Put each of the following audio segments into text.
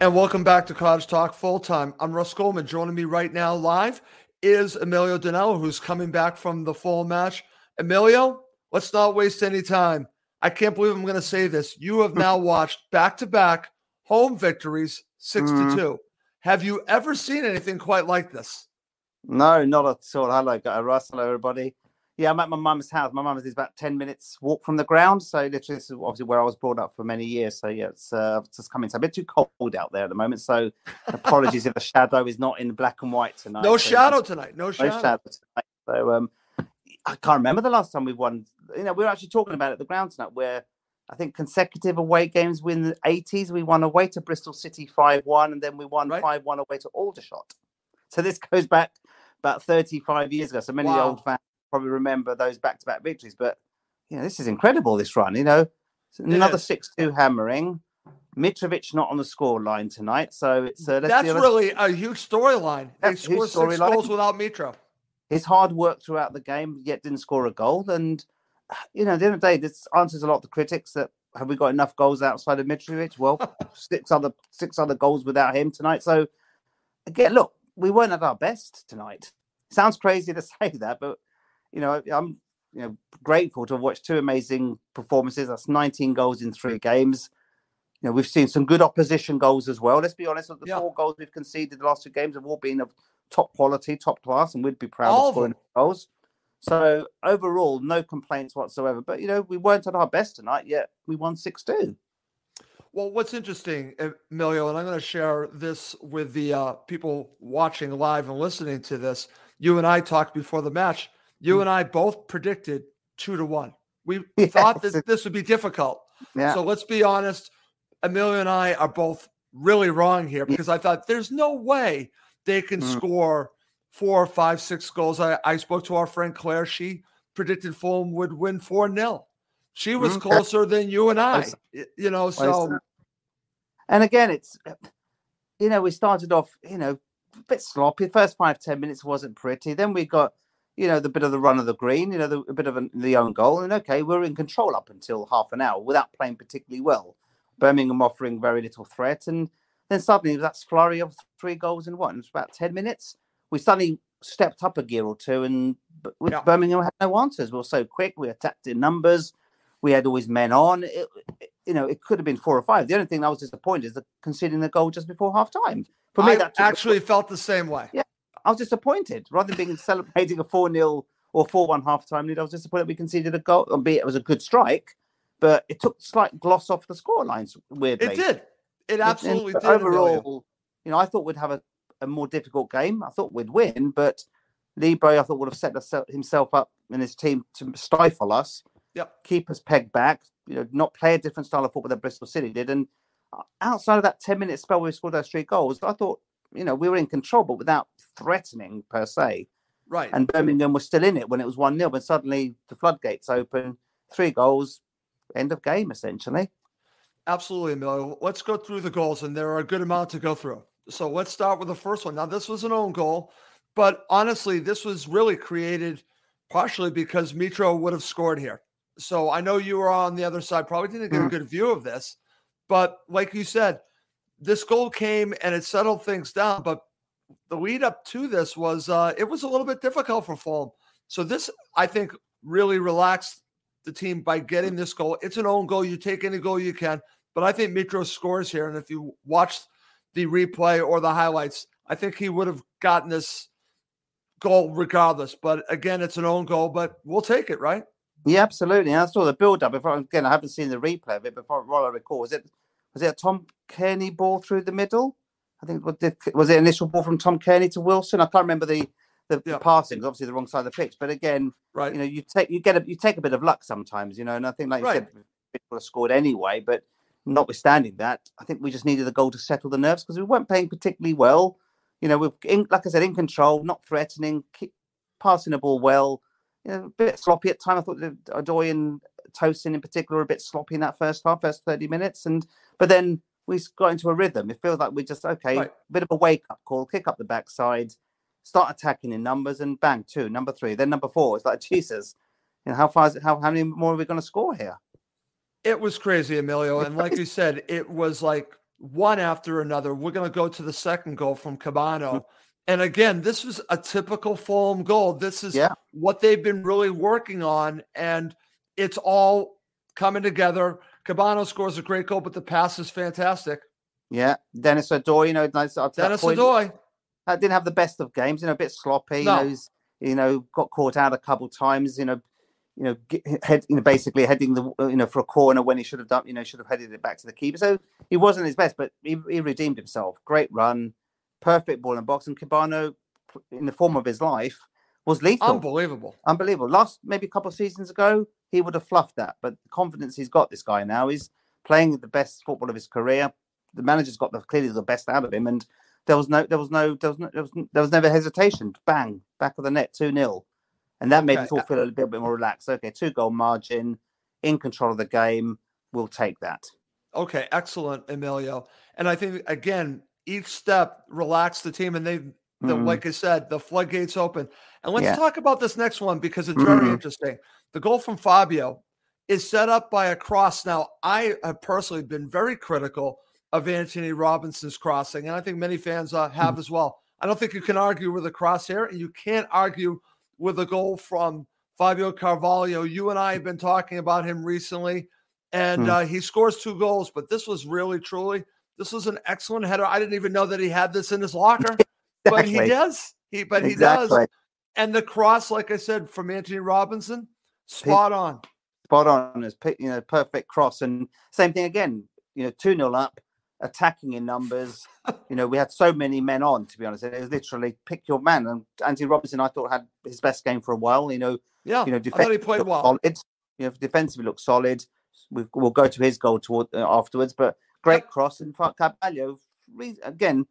And welcome back to Cottage Talk Full Time. I'm Russ Goldman. Joining me right now live is Emilio Danello, who's coming back from the full match. Emilio, let's not waste any time. I can't believe I'm going to say this. You have now watched back-to-back home victories, 6-2. Have you ever seen anything quite like this? No, not at all. Hello, Russ. Hello, everybody. Yeah, I'm at my mum's house. My mum's is about 10 minutes walk from the ground. So literally, this is obviously where I was brought up for many years. So yeah, it's just coming. It's a bit too cold out there at the moment. So apologies if the shadow is not in black and white tonight. No shadow tonight. No shadow tonight. So I can't remember the last time we've won. We were actually talking about it at the ground tonight, where I think consecutive away games win the 80s. We won away to Bristol City 5-1, and then we won 5-1 away to Aldershot. So this goes back about 35 years ago. So many old fans probably remember those back-to-back victories. But, this is incredible, this run. Another 6-2 hammering. Mitrovic not on the score line tonight. So it's that's really a huge storyline. They scored 6 goals without Mitro. His hard work throughout the game, yet didn't score a goal. And, at the end of the day, this answers a lot of the critics that have we got enough goals outside of Mitrovic? Well, six other goals without him tonight. So, again, look, we weren't at our best tonight. Sounds crazy to say that, but I'm grateful to have watched 2 amazing performances. That's 19 goals in 3 games. We've seen some good opposition goals as well. Let's be honest, the 4 goals we've conceded the last 2 games have all been of top quality, top class, and we'd be proud of scoring goals. So overall, no complaints whatsoever. But we weren't at our best tonight, yet we won 6-2. Well, what's interesting, Emilio, and I'm going to share this with the people watching live and listening to this. You and I talked before the match. You and I both predicted 2-1. We thought that this would be difficult. Yeah. So let's be honest. Emilio and I are both really wrong here because I thought there's no way they can score 4, 5, 6 goals. I spoke to our friend Claire. She predicted Fulham would win 4-0. She was closer than you and I, so. And again, it's, we started off, a bit sloppy. The first 5-10 minutes wasn't pretty. Then we got, the bit of the run of the green, a bit of the own goal. And we were in control up until half an hour without playing particularly well. Birmingham offering very little threat. And then suddenly that's flurry of 3 goals in what? It's about 10 minutes. We suddenly stepped up a gear or two, and Birmingham had no answers. We were so quick. We attacked in numbers. We had always men on. It could have been 4 or 5. The only thing I was disappointed is conceding the goal just before half time. For me, that actually felt the same way. Yeah, I was disappointed. Rather than celebrating a 4-0 or 4-1 half time lead, I was disappointed we conceded a goal. Albeit it was a good strike, but it took slight gloss off the score lines. Weirdly, it did. It absolutely did. Overall, I thought we'd have a more difficult game. I thought we'd win, but Libre, I thought, would have set himself up and his team to stifle us. Keep us pegged back, not play a different style of football that Bristol City did. And outside of that 10-minute spell where we scored those 3 goals, I thought, we were in control, but without threatening per se. Right. And Birmingham was still in it when it was 1-0, but suddenly the floodgates open, 3 goals, end of game, essentially. Absolutely, Emilio. Let's go through the goals, and there are a good amount to go through. So let's start with the first one. Now, this was an own goal, but honestly, this was really created partially because Mitro would have scored here. So I know you were on the other side, probably didn't get a good view of this, but like you said, this goal came and it settled things down. But the lead up to this was, it was a little bit difficult for Fulham. So this, I think, really relaxed the team by getting this goal. It's an own goal. You take any goal you can, but I think Mitro scores here. And if you watch the replay or the highlights, I think he would have gotten this goal regardless. But again, it's an own goal, but we'll take it, right? Yeah, absolutely. And I saw the build-up. Again, I haven't seen the replay of it, but what I recall, was it a Tom Kearney ball through the middle? I think was it an initial ball from Tom Kearney to Wilson? I can't remember the passing. Obviously, the wrong side of the pitch. But again, right. You take a bit of luck sometimes. And I think, like you said, we would have scored anyway. But notwithstanding that, I think we just needed a goal to settle the nerves because we weren't playing particularly well. Like I said, in control, not threatening, keep passing the ball well. A bit sloppy at times. I thought Odoi and Tosin in particular were a bit sloppy in that first 30 minutes. But then we got into a rhythm. It feels like we just, a bit of a wake-up call, kick up the backside, start attacking in numbers, and bang, 2, number 3, then number 4. It's like, Jesus, how many more are we going to score here? It was crazy, Emilio. And like you said, it was like one after another. We're going to go to the second goal from Cabano. And again, this was a typical Fulham goal. This is what they've been really working on, and it's all coming together. Cabano scores a great goal, but the pass is fantastic. Yeah, Dennis Odoi, nice up to Dennis that point. Odoi. Didn't have the best of games, a bit sloppy. No. Got caught out a couple of times. Basically heading the for a corner when he should have done. Should have headed it back to the keeper. So he wasn't his best, but he redeemed himself. Great run, perfect ball in the box, and Cabano, in the form of his life, was lethal. Unbelievable. Last maybe a couple of seasons ago, he would have fluffed that, but the confidence he's got, this guy now, he's playing the best football of his career. The manager's got clearly the best out of him, and there was never hesitation. Bang, back of the net, 2-0. And that made us all feel a little bit more relaxed. Okay, 2-goal margin, in control of the game. We'll take that. Okay, excellent, Emilio. And I think, again, each step relaxed the team, and like I said, the floodgates open. And let's talk about this next one because it's very interesting. The goal from Fabio is set up by a cross. Now, I have personally been very critical of Anthony Robinson's crossing, and I think many fans have as well. I don't think you can argue with a cross here, and you can't argue with a goal from Fabio Carvalho. You and I have been talking about him recently, and he scores 2 goals, but this was really, truly, this was an excellent header. I didn't even know that he had this in his locker, but he does. He does. And the cross, like I said, from Anthony Robinson, spot on. Spot on. It's perfect cross. And same thing again, 2-0 up, attacking in numbers. We had so many men on, to be honest. It was literally pick your man. And Anthony Robinson, I thought, had his best game for a while. I thought he played well. Solid. Defensively looked solid. We'll go to his goal afterwards, but great cross. In fact, Carvalho, again,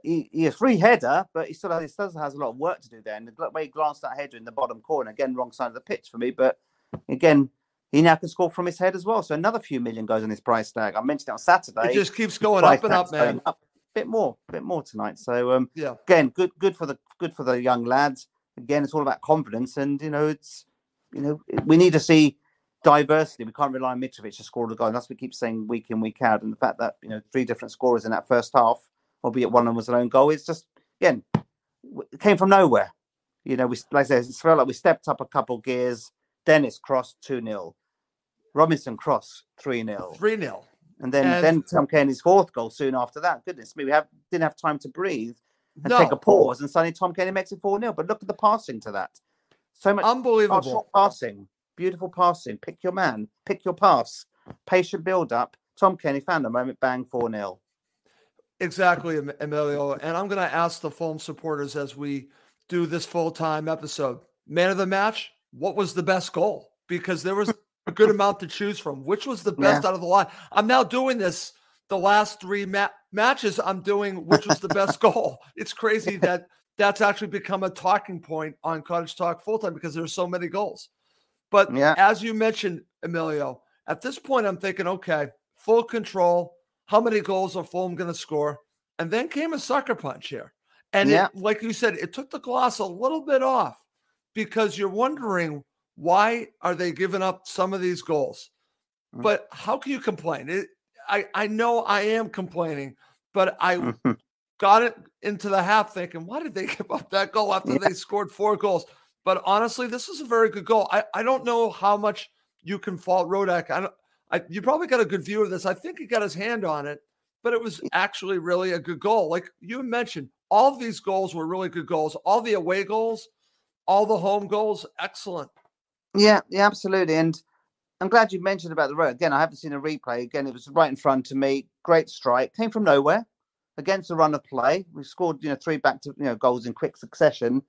he a free header, but he still has a lot of work to do there. And the way he glanced that header in the bottom corner, again, wrong side of the pitch for me. But again, he now can score from his head as well. So another few million goes on his price tag. I mentioned it on Saturday. It just keeps going up and up, man. Up. Bit more tonight. So again, good for the young lads. Again, it's all about confidence, and we need to see diversity. We can't rely on Mitrovic to score the goal. And that's what we keep saying week in, week out. And the fact that 3 different scorers in that first half, albeit one of them was an own goal, it's just again it came from nowhere. Like I said, it felt like we stepped up a couple gears. Dennis cross 2-0, Robinson cross 3-0, 3-0. And then Tom Kenny's 4th goal soon after that. Goodness me, didn't have time to breathe and take a pause, and suddenly Tom Kenny makes it 4-0. But look at the passing to that. So much unbelievable short passing, beautiful passing. Pick your man, pick your pass, patient build up. Tom Kenny found the moment, bang, 4-0. Exactly, Emilio. And I'm going to ask the Fulham supporters as we do this full-time episode, man of the match, what was the best goal? Because there was a good amount to choose from. Which was the best out of the lot? I'm now doing this the last 3 matches. I'm doing which was the best goal. It's crazy that that's actually become a talking point on Cottage Talk full-time because there's so many goals. But as you mentioned, Emilio, at this point, I'm thinking, okay, full control. How many goals are Fulham going to score? And then came a sucker punch here. And like you said, it took the gloss a little bit off because you're wondering, why are they giving up some of these goals? But how can you complain? I know I am complaining, but I got it into the half thinking, why did they give up that goal after they scored 4 goals? But honestly, this is a very good goal. I don't know how much you can fault Rodak. You probably got a good view of this. I think he got his hand on it, but it was actually really a good goal. Like you mentioned, all of these goals were really good goals. All the away goals, all the home goals, excellent. Yeah, absolutely. And I'm glad you mentioned about the road. Again, I haven't seen a replay. Again, it was right in front of me. Great strike. Came from nowhere against the run of play. We scored, 3 back to goals in quick succession.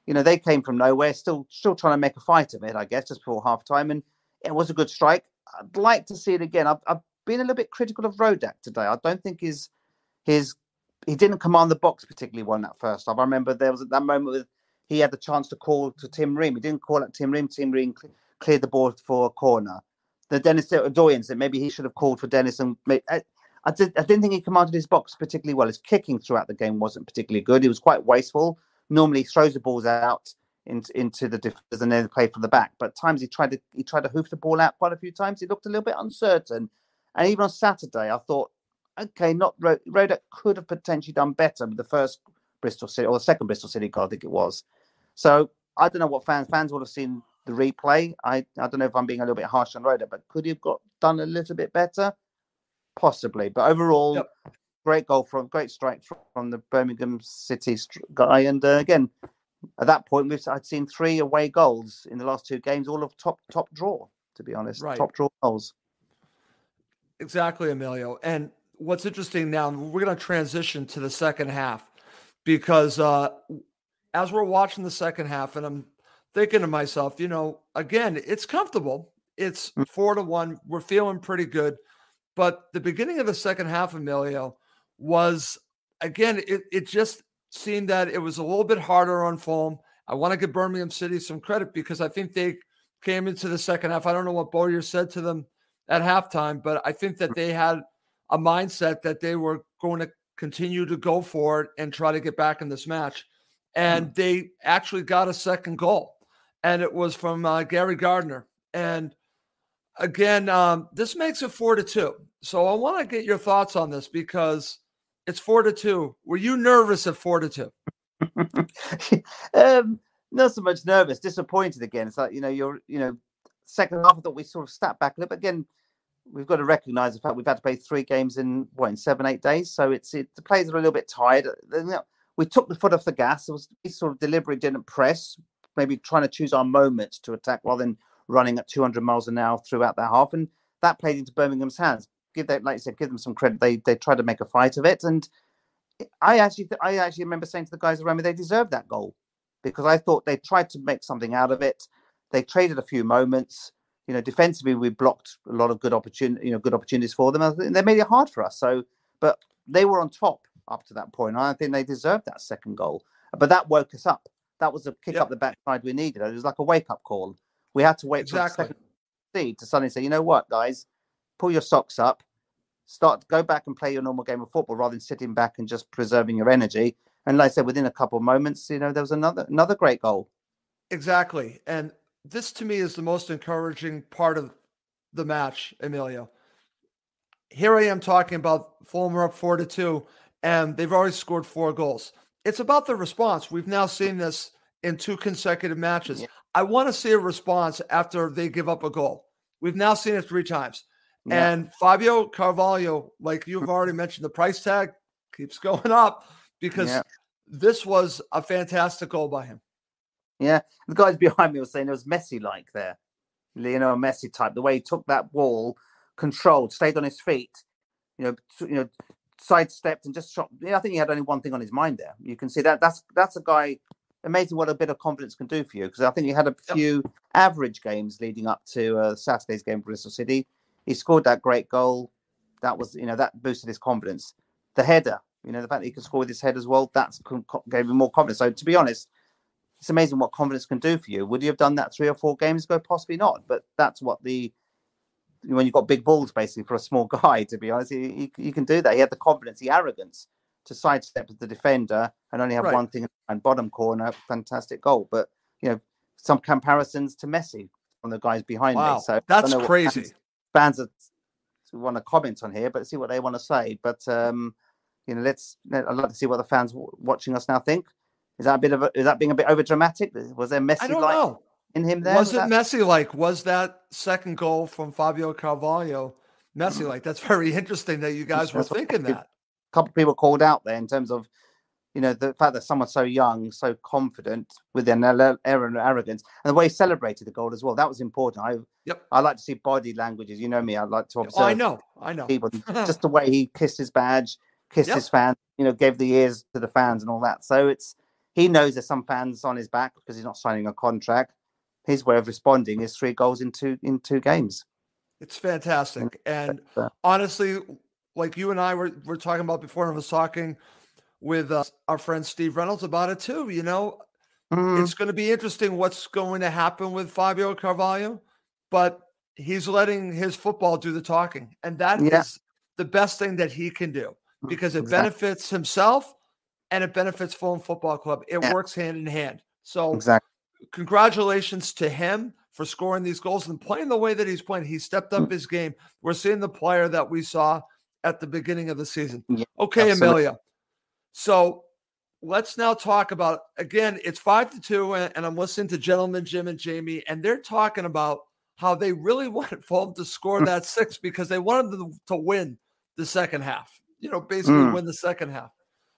They came from nowhere, still trying to make a fight of it, I guess, just before half time. And it was a good strike. I'd like to see it again. I've been a little bit critical of Rodak today. I don't think he didn't command the box particularly well in that first half. I remember there was that moment with he had the chance to call to Tim Ream. He didn't call out Tim Ream. Tim Ream cleared the ball for a corner. The Dennis Doyen said maybe he should have called for Dennis. And I didn't think he commanded his box particularly well. His kicking throughout the game wasn't particularly good. He was quite wasteful. Normally he throws the balls out into the defenders and then play from the back. But at times he tried to hoof the ball out quite a few times. He looked a little bit uncertain. And even on Saturday, I thought, okay, not Roda could have potentially done better with the first Bristol City or the second Bristol City goal, I think it was. So I don't know what fans would have seen the replay. I don't know if I'm being a little bit harsh on Roda, but could he have done a little bit better? Possibly. But overall, great strike from the Birmingham City guy. And again, at that point, I'd seen 3 away goals in the last 2 games, all of top draw, to be honest. Right. Top draw goals. Exactly, Emilio. And what's interesting now, we're going to transition to the second half because as we're watching the second half, and I'm thinking to myself, again, it's comfortable. It's 4-1. We're feeling pretty good. But the beginning of the second half, Emilio, was, again, it just seemed that it was a little bit harder on Fulham. I want to give Birmingham City some credit because I think they came into the second half. I don't know what Bowyer said to them at halftime, but I think that they had a mindset that they were going to continue to go for it and try to get back in this match. And they actually got a second goal, and it was from Gary Gardner. And again, this makes it 4-2. So I want to get your thoughts on this because it's 4-2. Were you nervous at 4-2? Not so much nervous, disappointed again. It's like, second half, I thought we sort of stepped back a little bit. Again, we've got to recognise the fact we've had to play 3 games in 7-8 days. So the players are a little bit tired. We took the foot off the gas. We sort of deliberately didn't press, maybe trying to choose our moments to attack rather than running at 200 miles an hour throughout that half. And that played into Birmingham's hands. Like you said, give them some credit. They tried to make a fight of it. And I actually remember saying to the guys around me, they deserved that goal because I thought they tried to make something out of it. They traded a few moments. Defensively, we blocked a lot of good opportunities for them. And they made it hard for us. So, but they were on top up to that point. I think they deserved that second goal. But that woke us up. That was a kick up the backside we needed. It was like a wake-up call. We had to wait for the second seed to suddenly say, you know what, guys, pull your socks up, go back and play your normal game of football rather than sitting back and just preserving your energy. And like I said, within a couple of moments, there was another great goal. Exactly. And this to me is the most encouraging part of the match, Emilio. Here I am talking about Fulham are up 4-2, and they've already scored 4 goals. It's about the response. We've now seen this in 2 consecutive matches. Yeah. I want to see a response after they give up a goal. We've now seen it 3 times. Yeah. And Fabio Carvalho, like you've already mentioned, the price tag keeps going up because this was a fantastic goal by him. Yeah. The guys behind me were saying it was Messi-like there. Messi type. The way he took that ball, controlled, stayed on his feet, sidestepped and just shot. I think he had only one thing on his mind there. You can see that. That's a guy. Amazing what a bit of confidence can do for you, because I think he had a few average games leading up to Saturday's game for Bristol City. He scored that great goal. That was, that boosted his confidence. The header, the fact that he could score with his head as well, gave him more confidence. So to be honest, it's amazing what confidence can do for you. Would you have done that 3 or 4 games ago? Possibly not. But that's what when you've got big balls, basically, for a small guy, to be honest, he can do that. He had the confidence, the arrogance to sidestep the defender and only have one thing and bottom corner. Fantastic goal. But, some comparisons to Messi from the guys behind me. So that's crazy. Fans want to comment on here, but see what they want to say. But, I'd like to see what the fans watching us now think. Is that being a bit over dramatic? Was there Messi? I don't know. In him there? Was it Messi-like? Was that second goal from Fabio Carvalho Messi-like? That's very interesting that you guys were thinking that. A couple of people called out there in terms of, the fact that someone's so young, so confident with their arrogance, and the way he celebrated the goal as well. That was important. I like to see body languages. You know me. I like to observe. I know. People. Just the way he kissed his badge, kissed his fans, gave the ears to the fans and all that. So he knows there's some fans on his back because he's not signing a contract. His way of responding is 3 goals in two games. It's fantastic. And honestly, like you and I were talking about before, and I was talking with our friend Steve Reynolds about it too. It's going to be interesting what's going to happen with Fabio Carvalho, but he's letting his football do the talking. And that is the best thing that he can do because it benefits himself and it benefits Fulham Football Club. It works hand in hand. So congratulations to him for scoring these goals and playing the way that he's playing. He stepped up his game. We're seeing the player that we saw at the beginning of the season. Yeah, okay, absolutely. Amelia. So let's now talk about, again, it's 5-2, and I'm listening to Gentleman Jim and Jamie, and they're talking about how they really wanted Fulham to score that 6 because they wanted them to win the second half, basically win the second half.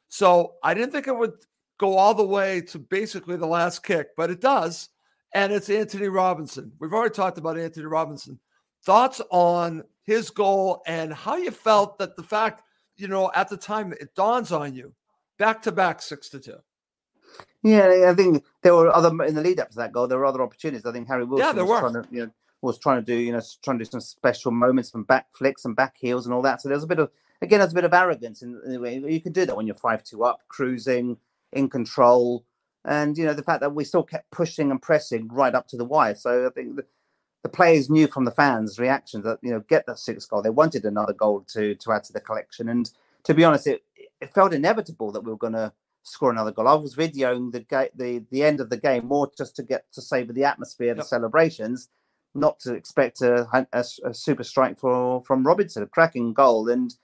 So I didn't think it would go all the way to basically the last kick, but it does. And it's Anthony Robinson. We've already talked about Anthony Robinson. Thoughts on his goal and how you felt that the fact, at the time it dawns on you, back-to-back 6-2. Yeah, I think there were other in the lead up to that goal. There were other opportunities. I think Harry Wilson was trying to do some special moments from back flicks and back heels and all that. So there's a bit of arrogance in the way you can do that when you're 5-2 up, cruising, in control, and the fact that we still kept pushing and pressing right up to the wire. So I think the players knew from the fans' reactions that get that 6th goal. They wanted another goal to add to the collection, and to be honest, it felt inevitable that we were going to score another goal. I was videoing the end of the game more just to get to savor the atmosphere, the celebrations, not to expect a super strike from Robinson, a cracking goal, and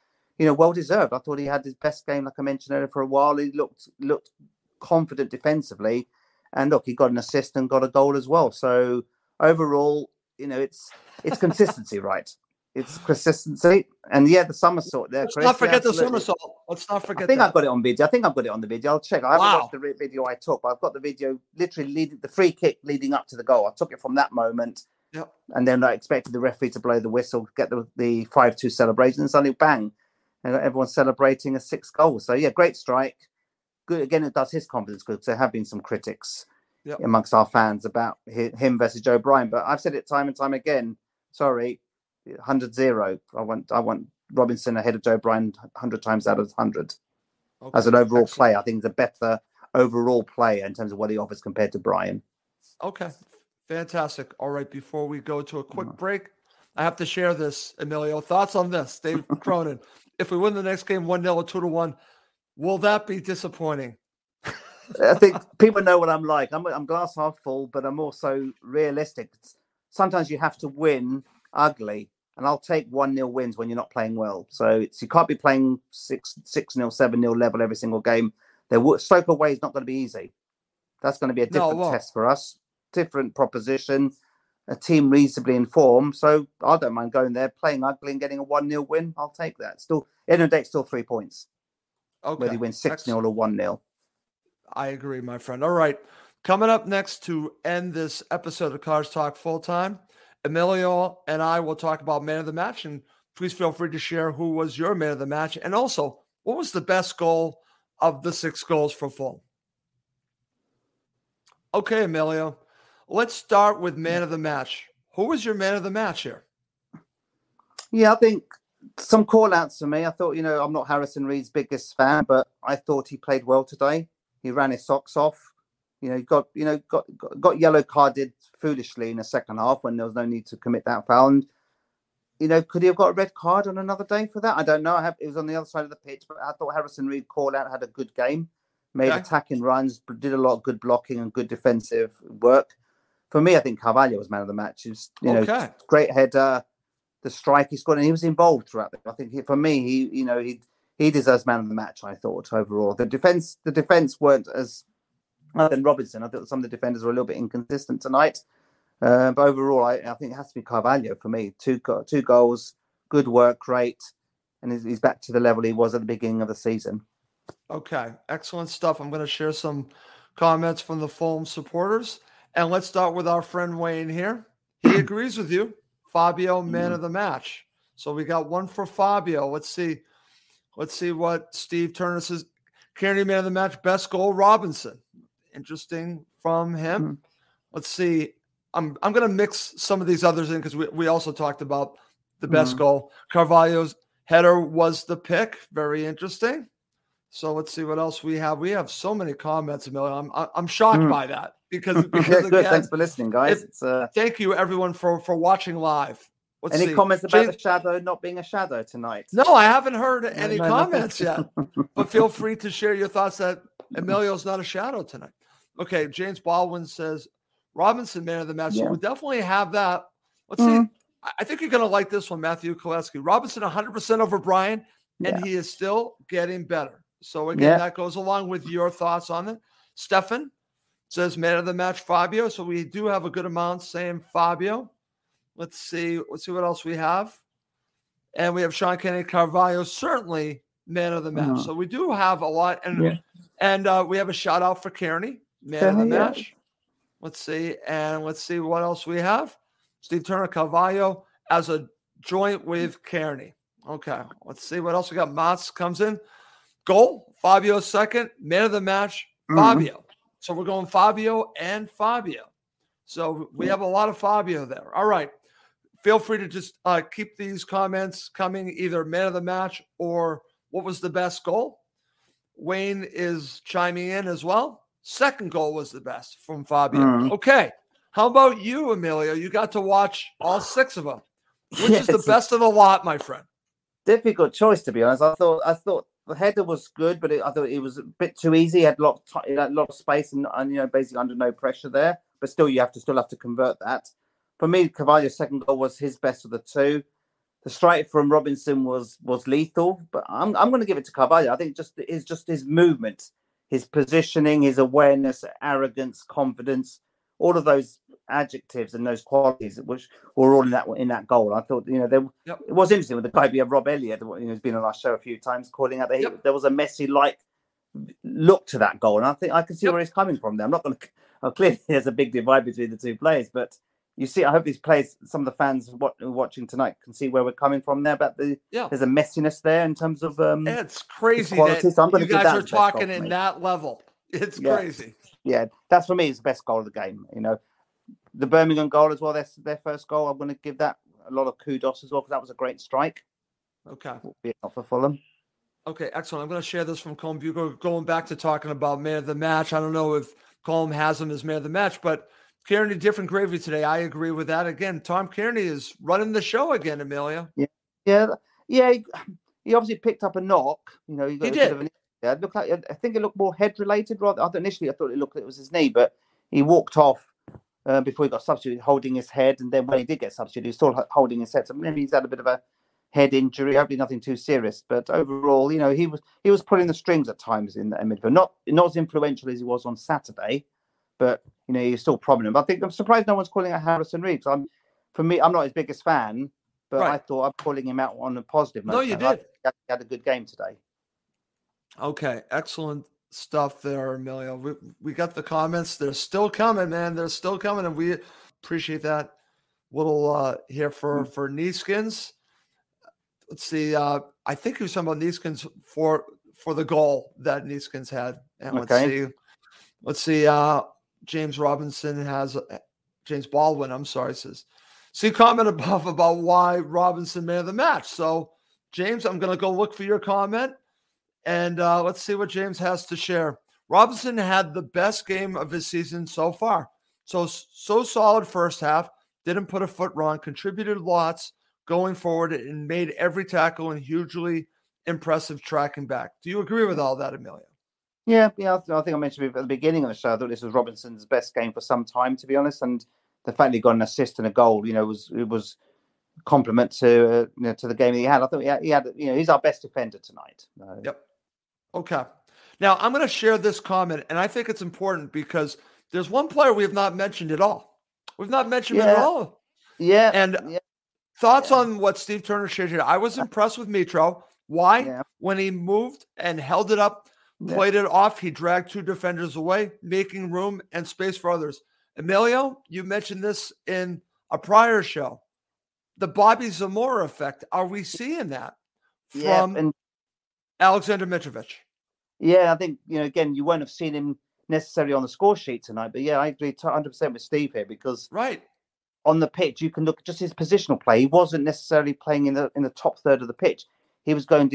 well deserved. I thought he had his best game, like I mentioned earlier, for a while. He looked confident defensively, and look, he got an assist and got a goal as well. So overall, it's consistency, right? It's consistency, and the somersault there. Let's not forget the somersault. Let's not forget. I think I've got it on video. I think I've got it on the video. I'll check. I haven't watched the video I took, but I've got the video literally the free kick leading up to the goal. I took it from that moment. Yep. And then I expected the referee to blow the whistle, get the 5-2 celebration, and suddenly bang, and everyone's celebrating a 6th goal. So great strike. Good again. It does his confidence good. There have been some critics amongst our fans about him versus Joe Bryan, but I've said it time and time again. Sorry, 100-0. I want Robinson ahead of Joe Bryan 100 times out of 100. As an overall player, I think he's a better overall player in terms of what he offers compared to Bryan. Okay. Fantastic. All right. Before we go to a quick break, I have to share this, Emilio. Thoughts on this, Dave Cronin? If we win the next game 1-0 or 2-1, will that be disappointing? I think people know what I'm like. I'm glass half full, but I'm also realistic. Sometimes you have to win ugly, and I'll take 1-0 wins when you're not playing well. So you can't be playing 6-0, 7-0 level every single game. Stoke away is not going to be easy. That's going to be a different test for us. Different proposition, a team reasonably informed. So I don't mind going there, playing ugly and getting a 1-0 win. I'll take that. Still, end of the day, still 3 points. Okay. Whether you win 6-0 or 1-0. I agree, my friend. All right. Coming up next to end this episode of Cars Talk Full Time, Emilio and I will talk about man of the match. And please feel free to share who was your man of the match. And also, what was the best goal of the 6 goals for Fulham? Okay, Emilio. Let's start with man of the match. Who was your man of the match here? Yeah, I think some call-outs for me. I thought, I'm not Harrison Reed's biggest fan, but I thought he played well today. He ran his socks off. He got yellow carded foolishly in the second half when there was no need to commit that foul. And, could he have got a red card on another day for that? I don't know. It was on the other side of the pitch, but I thought Harrison Reed call-out had a good game, made attacking runs, did a lot of good blocking and good defensive work. For me, I think Carvalho was man of the match. He was, great header, the strike he scored, and he was involved throughout. I think for me, he deserves man of the match. I thought overall, the defense weren't as other than Robinson. I thought some of the defenders were a little bit inconsistent tonight, but overall, I think it has to be Carvalho for me. Two goals, good work, great, and he's back to the level he was at the beginning of the season. Okay, excellent stuff. I'm going to share some comments from the Fulham supporters. And let's start with our friend Wayne here. He agrees with you. Fabio, man of the match. So we got one for Fabio. Let's see what Steve Turner says. Kearney, man of the match. Best goal, Robinson. Interesting from him. Let's see. I'm going to mix some of these others in because we also talked about the best goal. Carvalho's header was the pick. Very interesting. So let's see what else we have. We have so many comments, Emilio. I'm shocked by that because again, good. Thanks for listening, guys. Thank you, everyone, for watching live. Any comments about the shadow not being a shadow tonight? No, I haven't heard any comments yet. But feel free to share your thoughts that Emilio's not a shadow tonight. Okay, James Baldwin says Robinson man of the match. So we definitely have that. Let's see. I think you're going to like this one, Matthew Koleski. Robinson 100% over Brian, and he is still getting better. So, again, that goes along with your thoughts on it. Stefan says man of the match, Fabio. So we do have a good amount saying Fabio. Let's see what else we have. And we have Sean Kennedy Carvalho, certainly man of the match. So we do have a lot. And we have a shout out for Kearney, man of the match. Let's see. And let's see what else we have. Steve Turner Carvalho as a joint with Kearney. Okay. Let's see what else we got. Mats comes in. Goal. Fabio second. Man of the match. Fabio. So we're going Fabio and Fabio. So we have a lot of Fabio there. All right. Feel free to just keep these comments coming, either man of the match or what was the best goal. Wayne is chiming in as well. Second goal was the best from Fabio. Okay. How about you, Emilio? You got to watch all 6 of them. Which is the best of the lot, my friend? Difficult choice, to be honest. I thought the header was good, but I thought it was a bit too easy. He had a lot of space and basically under no pressure there. But still, you have to convert that. For me, Carvalho's second goal was his best of the 2. The strike from Robinson was lethal, but I'm going to give it to Carvalho. I think just his movement, his positioning, his awareness, arrogance, confidence, all of those adjectives and those qualities which were all in that goal. I thought it was interesting with the guy we have Rob Elliott, who's been on our show a few times, calling out that there was a Messi-like look to that goal, and I think I can see where he's coming from there. I'm not going to. Clearly, there's a big divide between the 2 players, but you see, I hope these players, some of the fans watching tonight, can see where we're coming from there. But there's a messiness there in terms of it's crazy that so you guys are talking in that level. It's crazy. Yeah, that's for me. It's the best goal of the game. The Birmingham goal as well. That's their first goal. I'm going to give that a lot of kudos as well because that was a great strike. Okay, not for Fulham. Okay, excellent. I'm going to share this from Colm Bugle. Going back to talking about man of the match. I don't know if Colm has him as man of the match, but Kearney, different gravy today. I agree with that. Again, Tom Kearney is running the show again, Emilio. Yeah. He obviously picked up a knock. He did. It looked like, I think it looked more head related rather. Initially, I thought it looked like it was his knee, but he walked off before he got substituted, holding his head, and then when he did get substituted, he was still holding his head. So maybe he's had a bit of a head injury. Hopefully, nothing too serious. But overall, he was pulling the strings at times in the midfield. Not as influential as he was on Saturday, but he's still prominent. But I think I'm surprised no one's calling out Harrison Reeves. I'm not his biggest fan, but I thought I'm calling him out on a positive note. No, you did. He had a good game today. Okay, excellent stuff there, Emilio. We got the comments. They're still coming, man. They're still coming, and we appreciate that. Little here for Neeskins. Let's see. I think he was talking about Neeskins for the goal that Neeskins had. And let's see. James Robinson has James Baldwin. I'm sorry, says. See comment above about why Robinson man of the match. So, James, I'm going to go look for your comment. And let's see what James has to share. Robinson had the best game of his season so far. So solid first half. Didn't put a foot wrong. Contributed lots going forward and made every tackle and hugely impressive tracking back. Do you agree with all that, Emilio? Yeah. I think I mentioned at the beginning of the show. I thought this was Robinson's best game for some time, to be honest. And the fact he got an assist and a goal, was compliment to the game he had. I thought he had he's our best defender tonight. Yep. Okay. Now I'm going to share this comment, and I think it's important because there's one player we have not mentioned at all. We've not mentioned him at all. Yeah. And thoughts on what Steve Turner shared here. I was impressed with Mitro. Why? Yeah. When he moved and held it up, played it off, he dragged 2 defenders away, making room and space for others. Emilio, you mentioned this in a prior show. The Bobby Zamora effect. Are we seeing that from Alexander Mitrovic? Yeah, I think, again, you won't have seen him necessarily on the score sheet tonight. But I agree 100% with Steve here because on the pitch, you can look at just his positional play. He wasn't necessarily playing in the top third of the pitch. He was going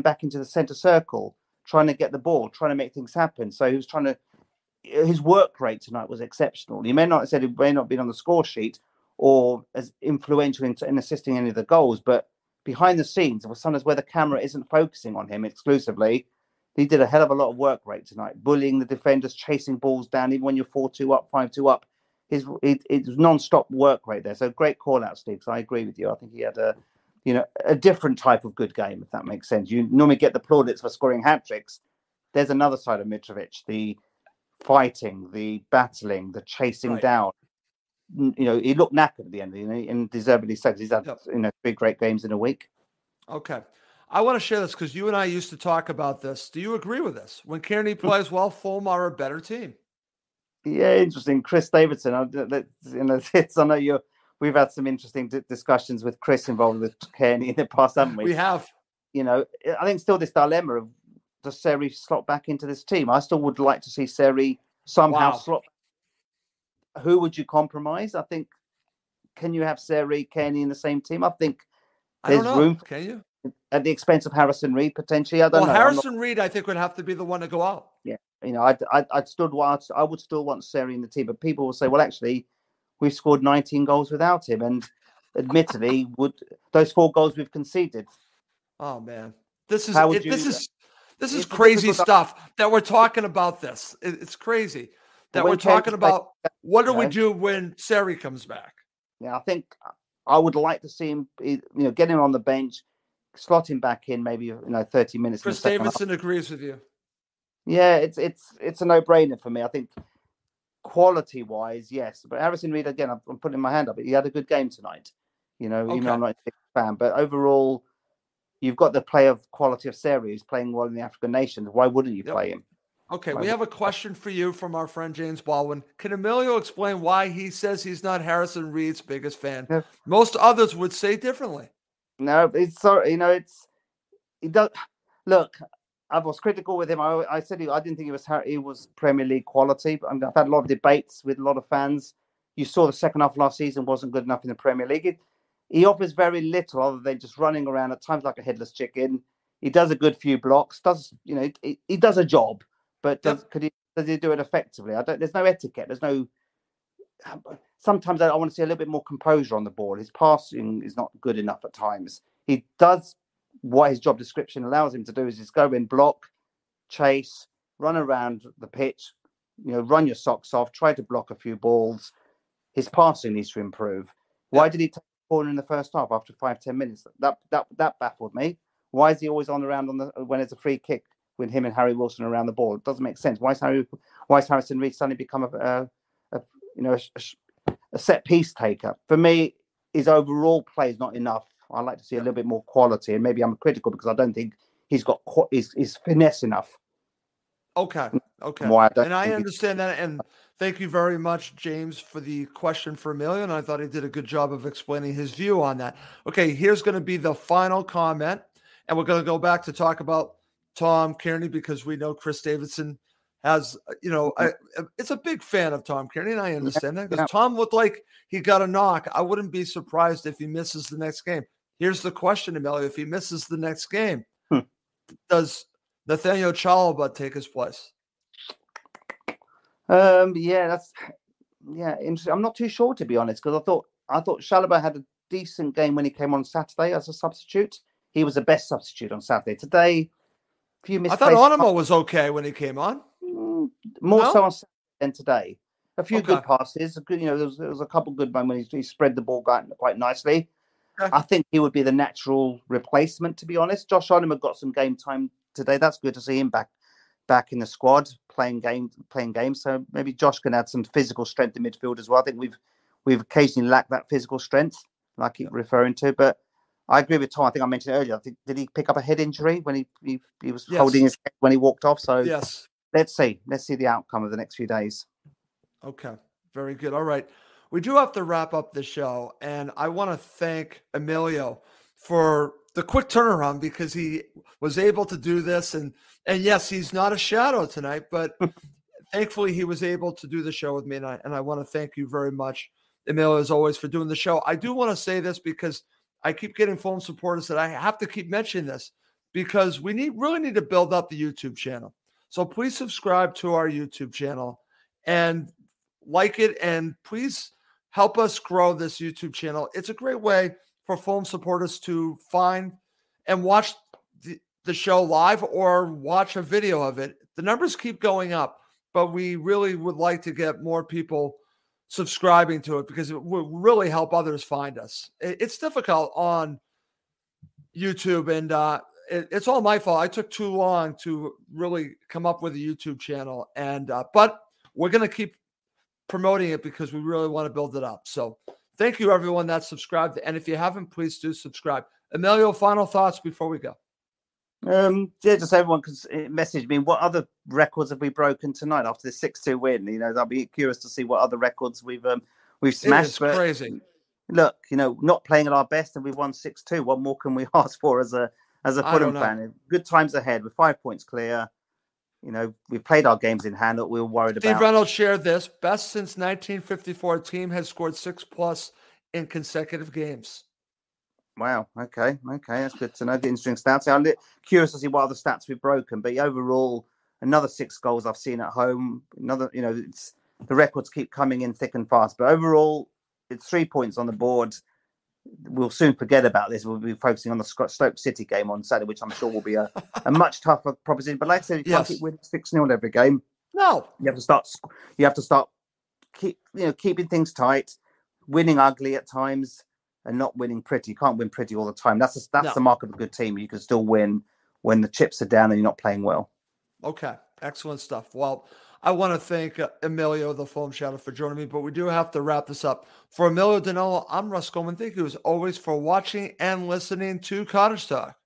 back into the centre circle, trying to get the ball, trying to make things happen. So he was his work rate tonight was exceptional. You may not have said he may not have been on the score sheet or as influential in assisting any of the goals, but behind the scenes, sometimes where the camera isn't focusing on him exclusively, he did a hell of a lot of work rate tonight, bullying the defenders, chasing balls down, even when you're 4-2 up, 5-2 up. it was non-stop work rate there. So great call out, Steve. So I agree with you. I think he had a different type of good game, if that makes sense. You normally get the plaudits for scoring hat tricks. There's another side of Mitrovic, the fighting, the battling, the chasing down. He looked knackered at the end, and deservedly so. He's had 3 great games in a week. Okay. I want to share this because you and I used to talk about this. Do you agree with this? When Kearney plays well, Fulham are a better team. Yeah, interesting. Chris Davidson. I know we've had some interesting discussions with Chris involved with Kearney in the past, haven't we? We have. I think still this dilemma of, does Seri slot back into this team? I still would like to see Seri somehow slot. Who would you compromise? I think, can you have Seri, Kearney in the same team? I think there's room. Can you? At the expense of Harrison Reed, potentially. I don't know. Harrison Reed, I think, would have to be the one to go out. Yeah. I would still want Seri in the team, but people will say, well, actually, we've scored 19 goals without him. And admittedly, those 4 goals we've conceded. Oh, man. This is crazy stuff that we're talking about this. It's crazy that we're talking about what do we do when Seri comes back? Yeah, I think I would like to see him, get him on the bench, slot him back in maybe 30 minutes. Chris Davidson agrees with you. Yeah, it's a no-brainer for me. I think quality-wise, yes. But Harrison Reed, again, I'm putting my hand up. He had a good game tonight. Even though I'm not a big fan. But overall, you've got the play of quality of Seri who's playing well in the African nations. Why wouldn't you play him? Okay, we have a question for you from our friend James Baldwin. Can Emilio explain why he says he's not Harrison Reed's biggest fan? Yeah. Most others would say differently. No, it's sorry. He does. Look, I was critical with him. I said I didn't think he was Premier League quality. But I've had a lot of debates with a lot of fans. You saw the second half last season wasn't good enough in the Premier League. He offers very little other than just running around at times like a headless chicken. He does a good few blocks. He does a job. But does he do it effectively? There's no etiquette. There's no. Sometimes I want to see a little bit more composure on the ball. His passing is not good enough at times. He does what his job description allows him to do, is just go in, block, chase, run around the pitch, run your socks off, try to block a few balls. His passing needs to improve. Why did he take the corner in the first half after 5-10 minutes? That baffled me. Why is he always on around when it's a free kick? With him and Harry Wilson around the ball, it doesn't make sense. Why is Harrison Reed suddenly become a set piece taker? For me, his overall play is not enough. I like to see a little bit more quality, and maybe I'm critical because I don't think he's got his finesse enough. Okay. I understand that, and thank you very much, James, for the question for Emilio. And I thought he did a good job of explaining his view on that. Okay, here's going to be the final comment, and we're going to go back to talk about Tom Kearney, because we know Chris Davidson has, it's a big fan of Tom Kearney, and I understand that because Tom looked like he got a knock. I wouldn't be surprised if he misses the next game. Here's the question, Emilio. If he misses the next game, does Nathaniel Chalobah take his place? Interesting. I'm not too sure, to be honest, because I thought Chalobah had a decent game when he came on Saturday as a substitute. He was the best substitute on Saturday. Today, I thought Onimo was okay when he came on. More so on Saturday than today. A few good passes. There was a couple good moments when he spread the ball quite nicely. Okay. I think he would be the natural replacement, to be honest. Josh Onimo got some game time today. That's good to see him back in the squad playing games. So maybe Josh can add some physical strength in midfield as well. I think we've occasionally lacked that physical strength, like I keep referring to, but. I agree with Tom. I think I mentioned earlier. Did he pick up a head injury when he was holding his head when he walked off? So yes. Let's see the outcome of the next few days. Okay, very good. All right, we do have to wrap up the show, and I want to thank Emilio for the quick turnaround because he was able to do this, and yes, he's not a shadow tonight, but thankfully he was able to do the show with me, and I want to thank you very much, Emilio, as always, for doing the show. I do want to say this because I keep getting Fulham supporters that I have to keep mentioning this because we really need to build up the YouTube channel. So please subscribe to our YouTube channel and like it, and please help us grow this YouTube channel. It's a great way for Fulham supporters to find and watch the show live or watch a video of it. The numbers keep going up, but we really would like to get more people subscribing to it because it will really help others find us. It's difficult on YouTube, and it's all my fault. I took too long to really come up with a YouTube channel, and but we're going to keep promoting it because we really want to build it up. So thank you, everyone that subscribed. And if you haven't, please do subscribe. Emilio, final thoughts before we go. Yeah, just everyone can message me. What other records have we broken tonight after the 6-2 win? You know, I'll be curious to see what other records we've smashed. It's crazy. Look, you know, not playing at our best, and we won 6-2. What more can we ask for as a Fulham fan? Good times ahead. We're 5 points clear. You know, we've played our games in hand that we were worried about. Steve Reynolds shared this. Best since 1954, team has scored 6+ in consecutive games. Wow. Okay. That's good to know. The interesting stats. I'm curious to see what other stats we've broken. But overall, another 6 goals I've seen at home. Another, you know, the records keep coming in thick and fast. But overall, it's 3 points on the board. We'll soon forget about this. We'll be focusing on the Stoke City game on Saturday, which I'm sure will be a much tougher proposition. But like I said, you can't keep winning 6-0 every game. No, you have to start keeping things tight, winning ugly at times, and not winning pretty. You can't win pretty all the time. That's the mark of a good team. You can still win when the chips are down and you're not playing well. Okay, excellent stuff. Well, I want to thank Emilio, the Fulham Shadow, for joining me, but we do have to wrap this up. For Emilio Danilo, I'm Russ Coleman. Thank you as always for watching and listening to Cottage Talk.